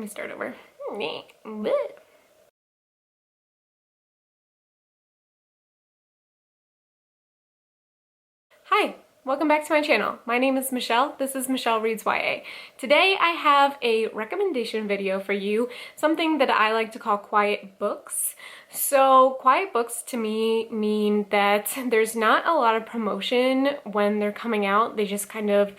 me start over. Hi, welcome back to my channel. My name is Michelle. This is Michelle Reads YA. Today I have a recommendation video for you, something that I like to call quiet books. So quiet books to me mean that there's not a lot of promotion when they're coming out. They just kind of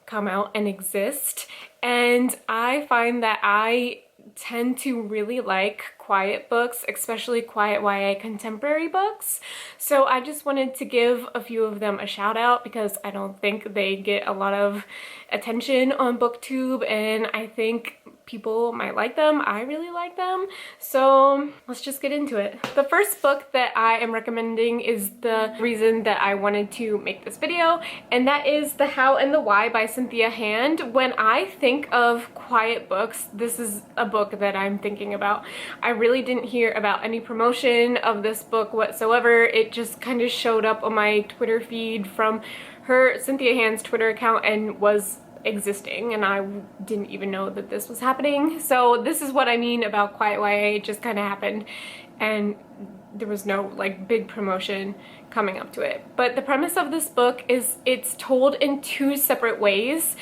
come out and exist. And I find that I tend to really like quiet books, especially quiet YA contemporary books. So I just wanted to give a few of them a shout out because I don't think they get a lot of attention on BookTube, and I think people might like them. I really like them. So let's just get into it. The first book that I am recommending is the reason that I wanted to make this video, and that is The How and the Why by Cynthia Hand. When I think of quiet books, this is a book that I'm thinking about. I really didn't hear about any promotion of this book whatsoever. It just kind of showed up on my Twitter feed from her, Cynthia Hand's Twitter account, and was existing, and I didn't even know that this was happening. So this is what I mean about quiet YA. It just kind of happened and there was no like big promotion coming up to it. But the premise of this book is it's told in two separate ways.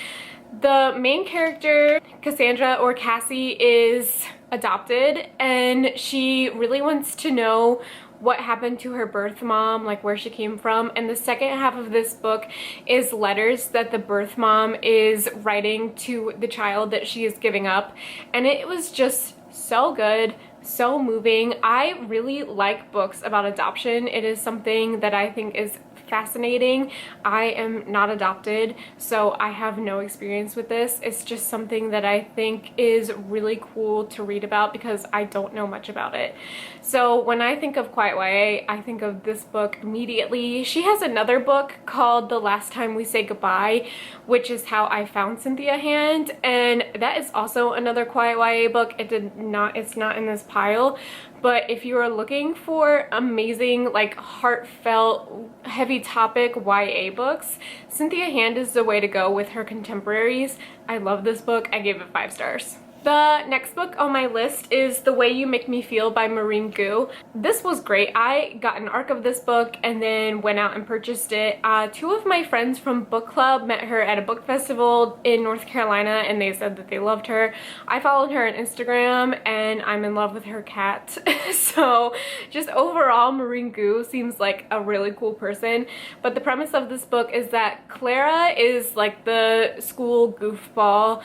The main character, Cassandra or Cassie, is adopted, and she really wants to know what happened to her birth mom, like where she came from. And the second half of this book is letters that the birth mom is writing to the child that she is giving up. And it was just so good, so moving. I really like books about adoption. It is something that I think is fascinating. I am not adopted, so I have no experience with this. It's just something that I think is really cool to read about because I don't know much about it. So when I think of quiet YA, I think of this book immediately. She has another book called The Last Time We Say Goodbye, which is how I found Cynthia Hand, and that is also another quiet YA book. It's not in this pile, but if you are looking for amazing, like heartfelt, heavy topic YA books, Cynthia Hand is the way to go with her contemporaries. I love this book. I gave it 5 stars. The next book on my list is The Way You Make Me Feel by Maureen Gu. This was great. I got an arc of this book and then went out and purchased it. 2 of my friends from book club met her at a book festival in North Carolina, and they said that they loved her. I followed her on Instagram and I'm in love with her cat. So just overall, Maureen Gu seems like a really cool person. But the premise of this book is that Clara is like the school goofball.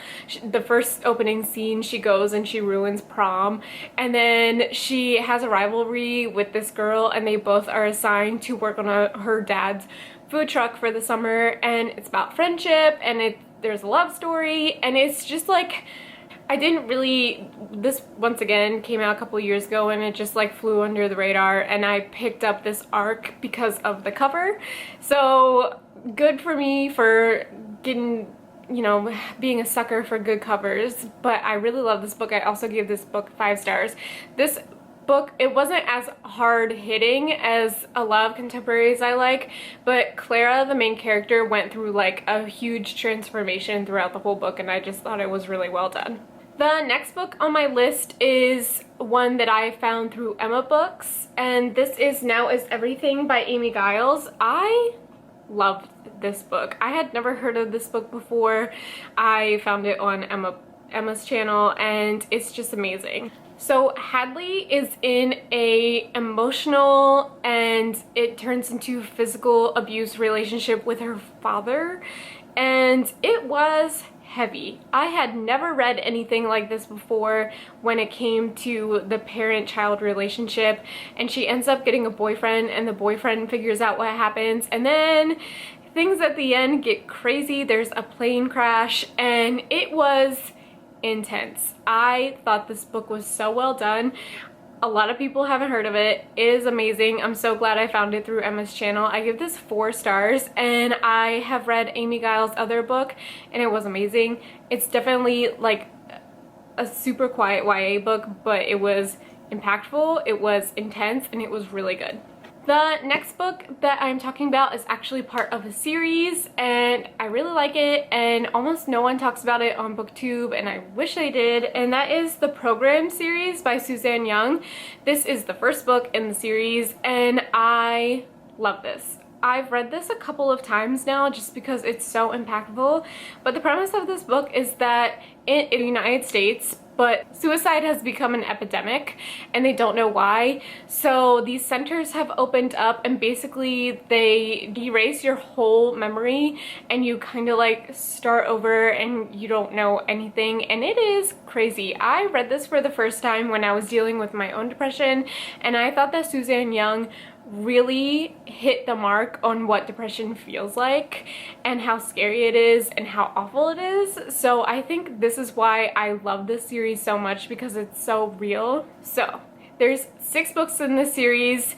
The first opening scene, she goes and she ruins prom, and then she has a rivalry with this girl, and they both are assigned to work on her dad's food truck for the summer, and it's about friendship, and there's a love story, and it's just like, this once again came out a couple years ago and it just like flew under the radar, and I picked up this arc because of the cover. So good for me for getting, you know, being a sucker for good covers. But I really love this book. I also gave this book 5 stars. This book, it wasn't as hard-hitting as a lot of contemporaries I like, but Clara, the main character, went through like a huge transformation throughout the whole book, and I just thought it was really well done. The next book on my list is one that I found through Emma Books, and this is Now Is Everything by Amy Giles. I loved this book. I had never heard of this book before. I found it on Emma's channel, and it's just amazing. So Hadley is in a emotional and it turns into physical abuse relationship with her father, and it was heavy. I had never read anything like this before when it came to the parent-child relationship, and she ends up getting a boyfriend, and the boyfriend figures out what happens, and then things at the end get crazy. There's a plane crash, and it was intense. I thought this book was so well done. A lot of people haven't heard of it. It is amazing. I'm so glad I found it through Emma's channel. I give this 4 stars, and I have read Amy Giles' other book, and it was amazing. It's definitely like a super quiet YA book, but it was impactful, it was intense, and it was really good. The next book that I'm talking about is actually part of a series, and I really like it, and almost no one talks about it on BookTube, and I wish they did, and that is the Program series by Suzanne Young. This is the first book in the series, and I love this. I've read this a couple of times now just because it's so impactful, but the premise of this book is that in the United States, but suicide has become an epidemic and they don't know why. So these centers have opened up and basically they erase your whole memory and you kind of like start over and you don't know anything, and it is crazy. I read this for the first time when I was dealing with my own depression, and I thought that Suzanne Young really hit the mark on what depression feels like and how scary it is and how awful it is. So I think this is why I love this series so much, because it's so real. So there's 6 books in this series.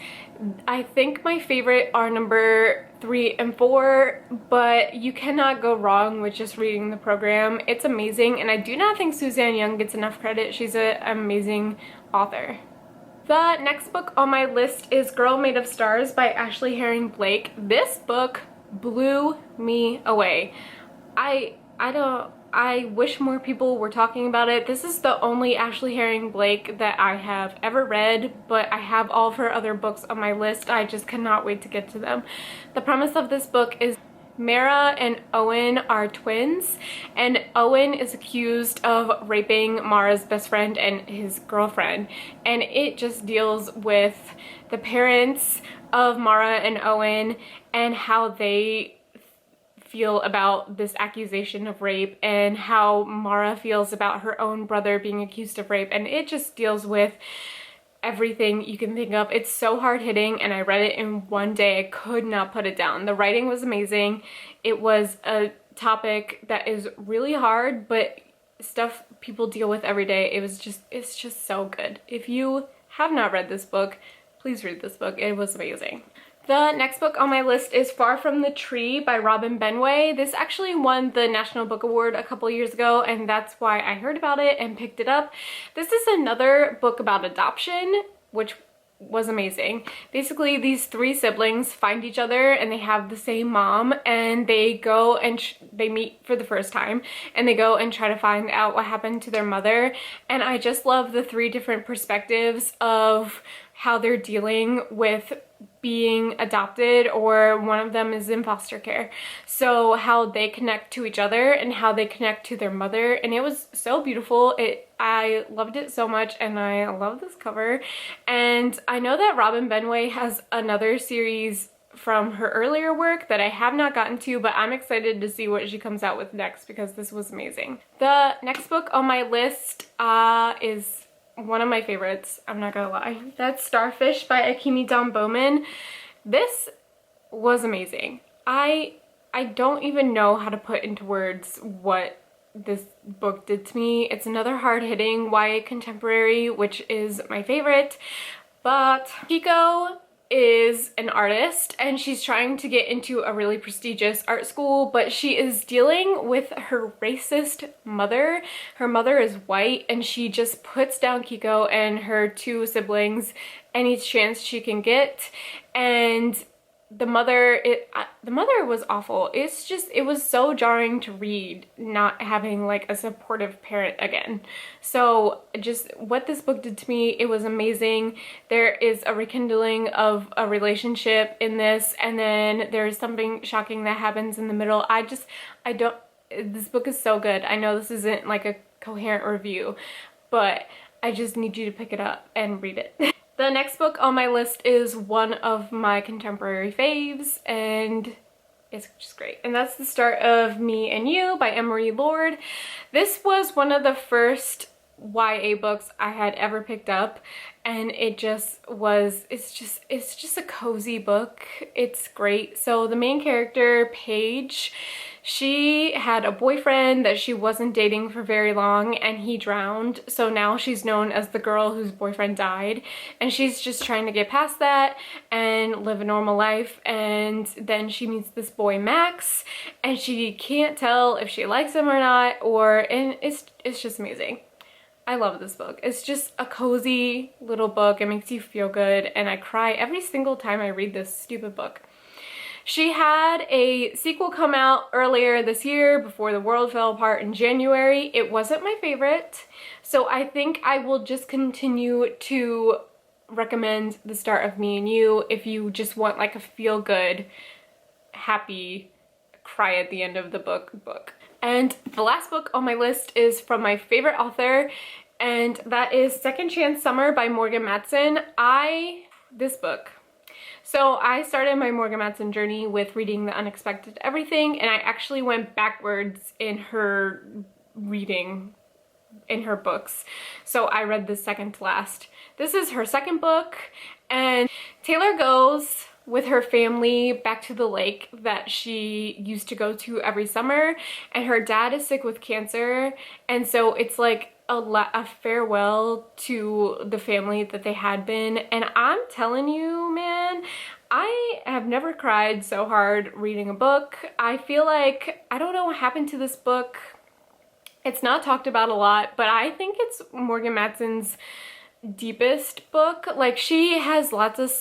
I think my favorite are number 3 and 4, but you cannot go wrong with just reading the Program. It's amazing, and I do not think Suzanne Young gets enough credit. She's an amazing author. The next book on my list is Girl Made of Stars by Ashley Herring Blake. This book blew me away. I wish more people were talking about it. This is the only Ashley Herring Blake that I have ever read, but I have all of her other books on my list. I just cannot wait to get to them. The premise of this book is Mara and Owen are twins, and Owen is accused of raping Mara's best friend and his girlfriend, and it just deals with the parents of Mara and Owen and how they feel about this accusation of rape and how Mara feels about her own brother being accused of rape, and it just deals with everything you can think of. It's so hard-hitting, and I read it in one day. I could not put it down. The writing was amazing. It was a topic that is really hard, but stuff people deal with every day. It's just so good. If you have not read this book, please read this book. It was amazing. The next book on my list is Far From the Tree by Robin Benway. This actually won the National Book Award a couple years ago, and that's why I heard about it and picked it up. This is another book about adoption, which was amazing. Basically, these 3 siblings find each other and they have the same mom, and they go and they meet for the first time, and they go and try to find out what happened to their mother. And I just love the 3 different perspectives of how they're dealing with being adopted, or one of them is in foster care. So how they connect to each other and how they connect to their mother, and it was so beautiful. I loved it so much, and I love this cover. And I know that Robin Benway has another series from her earlier work that I have not gotten to, but I'm excited to see what she comes out with next, because this was amazing. The next book on my list is one of my favorites, I'm not gonna lie. That's Starfish by Akemi Dawn Bowman. This was amazing. I don't even know how to put into words what this book did to me. It's another hard-hitting YA contemporary, which is my favorite, but Kiko is an artist and she's trying to get into a really prestigious art school, but she is dealing with her racist mother. Her mother is white, and she just puts down Kiko and her 2 siblings any chance she can get, and the mother was awful. It was so jarring to read, not having like a supportive parent again. So just what this book did to me, it was amazing. There is a rekindling of a relationship in this, and then there's something shocking that happens in the middle. This book is so good. I know this isn't like a coherent review, but I just need you to pick it up and read it. The next book on my list is one of my contemporary faves, and it's just great. And that's The Start of Me and You by Emery Lord. This was one of the first YA books I had ever picked up, and it's just a cozy book. It's great. So the main character, Paige, she had a boyfriend that she wasn't dating for very long, and he drowned. So now she's known as the girl whose boyfriend died, and she's just trying to get past that and live a normal life. And then she meets this boy, Max, and she can't tell if she likes him or not, and it's just amazing. I love this book. It's just a cozy little book. It makes you feel good, and I cry every single time I read this stupid book. She had a sequel come out earlier this year before the world fell apart in January. It wasn't my favorite, so I think I will just continue to recommend The Start of Me and You if you just want like a feel-good, happy, cry at the end of the book. And the last book on my list is from my favorite author, and that is Second Chance Summer by Morgan Matson. This book. So I started my Morgan Matson journey with reading The Unexpected Everything, and I actually went backwards in her reading in her books. So I read the second to last. This is her second book, and Taylor goes with her family back to the lake that she used to go to every summer, and her dad is sick with cancer, and so it's like a farewell to the family that they had been. And I'm telling you, man, I have never cried so hard reading a book. I feel like, I don't know what happened to this book. It's not talked about a lot, but I think it's Morgan Matson's deepest book. Like, she has lots of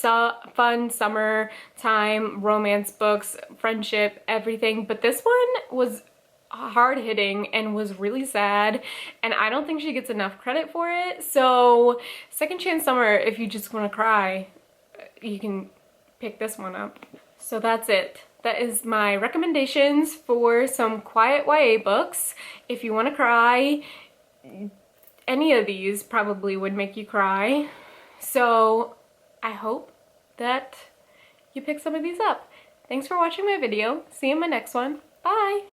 fun summertime romance books, friendship, everything, but this one was hard-hitting and was really sad, and I don't think she gets enough credit for it. So Second Chance Summer, if you just want to cry, you can pick this one up. So that's it. That is my recommendations for some quiet YA books. If you want to cry, any of these probably would make you cry. So I hope that you pick some of these up. Thanks for watching my video. See you in my next one. Bye!